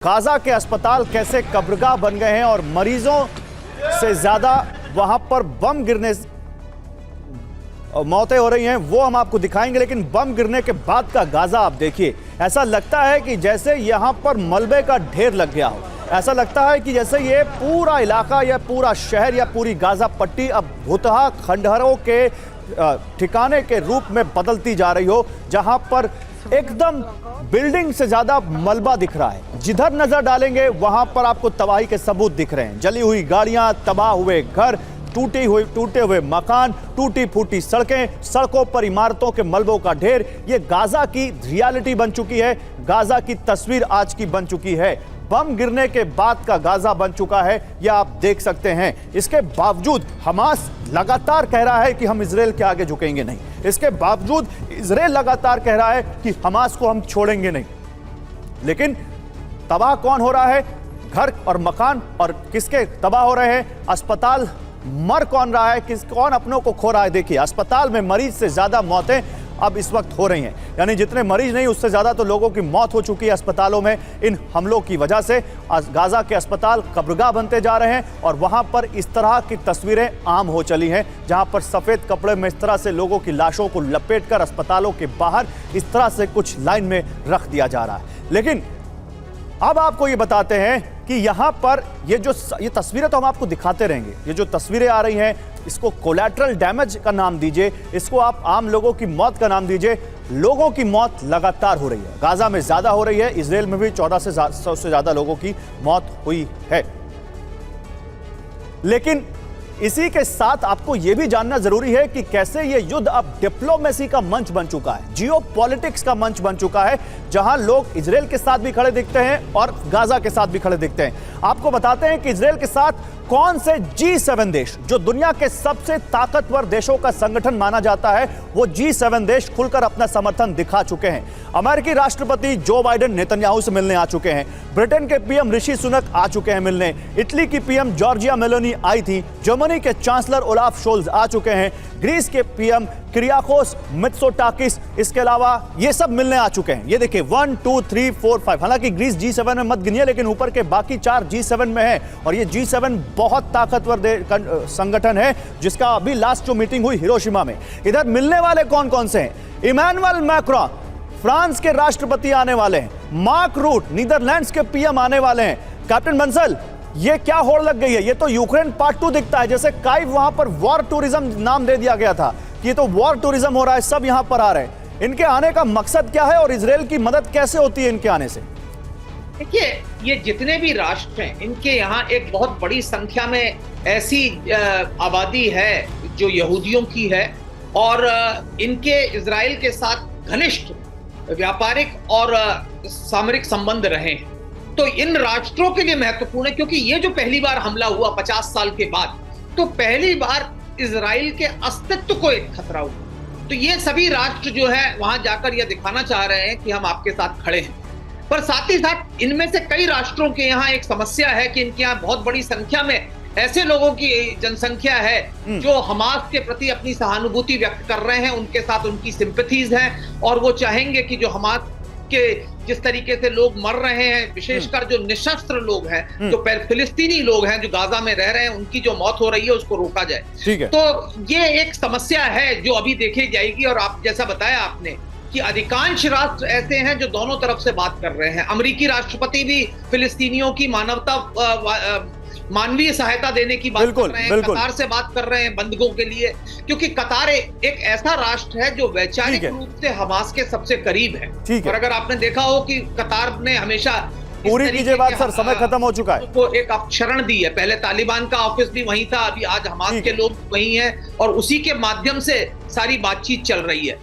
Gaza के अस्पताल कैसे कब्रगाह बन गए हैं और मरीजों से ज्यादा वहां पर बम गिरने मौतें हो रही हैं, वो हम आपको दिखाएंगे। लेकिन बम गिरने के बाद का गाजा आप देखिए, ऐसा लगता है कि जैसे यहां पर मलबे का ढेर लग गया हो। ऐसा लगता है कि जैसे ये पूरा इलाका या पूरा शहर या पूरी गाजा पट्टी अब भुतहा खंडहरों के ठिकाने के रूप में बदलती जा रही हो, जहां पर एकदम बिल्डिंग से ज्यादा मलबा दिख रहा है। जिधर नजर डालेंगे वहां पर आपको तबाही के सबूत दिख रहे हैं। जली हुई गाड़ियां, तबाह हुए घर, टूटे हुए मकान, टूटी फूटी सड़कें, सड़कों पर इमारतों के मलबों का ढेर। ये गाजा की रियलिटी बन चुकी है, गाजा की तस्वीर आज की बन चुकी है। बम गिरने के बाद का गाजा बन चुका है, यह आप देख सकते हैं। इसके बावजूद हमास लगातार कह रहा है कि हम इजराइल के आगे झुकेंगे नहीं। इसके बावजूद इजराइल लगातार कह रहा है कि हमास को हम छोड़ेंगे नहीं। लेकिन तबाह कौन हो रहा है? घर और मकान, और किसके तबाह हो रहे हैं? अस्पताल मर कौन रहा है? कौन अपनों को खो रहा है? देखिए, अस्पताल में मरीज से ज्यादा मौतें अब इस वक्त हो रही हैं। यानी जितने मरीज नहीं, उससे ज्यादा तो लोगों की मौत हो चुकी है अस्पतालों में इन हमलों की वजह से। गाजा के अस्पताल कब्रगाह बनते जा रहे हैं और वहां पर इस तरह की तस्वीरें आम हो चली हैं, जहां पर सफेद कपड़े में इस तरह से लोगों की लाशों को लपेटकर अस्पतालों के बाहर इस तरह से कुछ लाइन में रख दिया जा रहा है। लेकिन अब आपको ये बताते हैं कि यहां पर ये तस्वीरें तो हम आपको दिखाते रहेंगे। ये जो तस्वीरें आ रही हैं, इसको कोलैटरल डैमेज का नाम दीजिए, इसको आप आम लोगों की मौत का नाम दीजिए। लोगों की मौत लगातार हो रही है, गाजा में ज्यादा हो रही है। इजराइल में भी 1400 से ज्यादा लोगों की मौत हुई है। लेकिन इसी के साथ आपको यह भी जानना जरूरी है कि कैसे यह युद्ध अब डिप्लोमेसी का मंच बन चुका है, जियोपॉलिटिक्स का मंच बन चुका है, जहां लोग इजराइल के साथ भी खड़े दिखते हैं और गाजा के साथ भी खड़े दिखते हैं। आपको बताते हैं कि इजराइल के साथ कौन से G7 देश, जो दुनिया के सबसे ताकतवर देशों का संगठन माना जाता है, वो G7 देश खुलकर अपना समर्थन दिखा चुके हैं। अमेरिकी राष्ट्रपति जो बाइडेन नेतन्याहू से मिलने आ चुके हैं। ब्रिटेन के पीएम ऋषि सुनक आ चुके हैं मिलने। इटली की पीएम जॉर्जिया मेलोनी आई थी। जर्मनी के चांसलर ओलाफ शोल्ज आ चुके हैं। ग्रीस के पीएम किरियाकोस मित्सोटाकिस, इसके अलावा ये सब मिलने आ चुके हैं। ये देखिए 1 2 3 4 5। हालांकि ग्रीस G7 में मत गिनिए, लेकिन ऊपर के बाकी 4 G7 में है। और ये G7 बहुत ताकतवर संगठन है, जिसका अभी लास्ट जो मीटिंग हुई हिरोशिमा में। इधर मिलने वाले कौन कौन से हैं? इमैनुअल मैक्रोन फ्रांस के राष्ट्रपति आने वाले हैं। मार्क रूट नीदरलैंड्स के पीएम आने वाले हैं। कैप्टन बंसल, ये क्या होड़ लग गई है? ये तो यूक्रेन पार्ट 2 दिखता है। जैसे काइव वहां पर वॉर टूरिज्म नाम दे दिया गया था कि ये तो वॉर टूरिज्म हो रहा है, सब यहां पर आ रहे हैं। इनके आने का मकसद क्या है और इजराइल की मदद कैसे होती है इनके आने से? देखिए, ये जितने भी राष्ट्र हैं, इनके यहाँ एक बहुत बड़ी संख्या में ऐसी आबादी है जो यहूदियों की है और इनके इजराइल के साथ घनिष्ठ व्यापारिक और सामरिक संबंध रहे हैं। तो इन राष्ट्रों के लिए महत्वपूर्ण है, क्योंकि ये जो पहली बार हमला हुआ 50 साल के बाद, तो पहली बार इजराइल के अस्तित्व को एक खतरा हुआ। तो ये सभी राष्ट्र जो है वहां जाकर यह दिखाना चाह रहे हैं कि हम आपके साथ खड़े हैं। पर साथ ही साथ इनमें से कई राष्ट्रों के यहाँ एक समस्या है कि इनके यहाँ बहुत बड़ी संख्या में ऐसे लोगों की जनसंख्या है जो हमास के प्रति अपनी सहानुभूति व्यक्त कर रहे हैं, उनके साथ उनकी सिंपैथीज हैं और वो चाहेंगे कि जो हमास के जिस तरीके से लोग मर रहे हैं, विशेषकर जो निशस्त्र लोग हैं, जो फिलिस्तीनी लोग हैं जो गाजा में रह रहे हैं, उनकी जो मौत हो रही है उसको रोका जाए। ठीक है। तो ये एक समस्या है जो अभी देखी जाएगी। और आप जैसा बताया आपने कि अधिकांश राष्ट्र ऐसे हैं जो दोनों तरफ से बात कर रहे हैं। अमेरिकी राष्ट्रपति भी फिलिस्तीनियों की मानवीय सहायता देने की बात कर रहे हैं। कतार से बात कर रहे हैं बंधकों के लिए, क्योंकि कतार एक ऐसा राष्ट्र है जो वैचारिक रूप से हमास के सबसे करीब है। और अगर आपने देखा हो कि कतार ने हमेशा पूरी कीजिए बात सर, समय खत्म हो चुका है, को एक शरण दी है। पहले तालिबान का ऑफिस भी वहीं था, अभी आज हमास के लोग वहीं हैं और उसी के माध्यम से सारी बातचीत चल रही है।